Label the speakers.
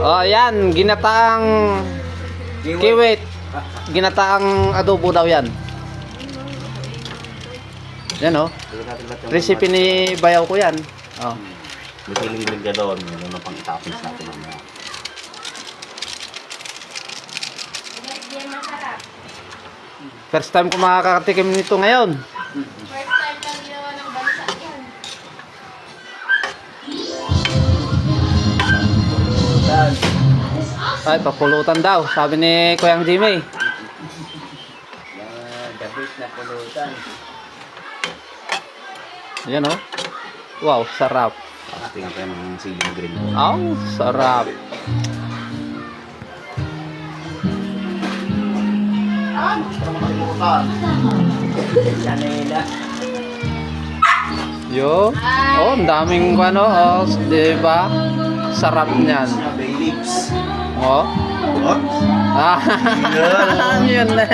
Speaker 1: Oh, yan, ginataang kiwit. Ginataang adobo daw yan. Yan oh. Recipe ni bayaw ko yan. Oh.
Speaker 2: May piling ka doon. Ano pang itapins natin mamaya.
Speaker 1: First time ko makakatikim nito ngayon.
Speaker 3: First time lang ginawa ng bansa yan.
Speaker 1: Ay, papulutan daw. Sabi ni Kuyang Jimmy.
Speaker 4: Dabis na pulutan.
Speaker 1: Yan oh. Wow, sarap.
Speaker 2: Tingnan tayo ng siling green.
Speaker 1: Aw, sarap.
Speaker 4: Sanila.
Speaker 1: Yo. Oh, ang daming ano, oh, 'di ba? Sarap niyan.
Speaker 2: Bay leaves.
Speaker 1: Oh.
Speaker 2: Oh?
Speaker 1: Ah, yun na.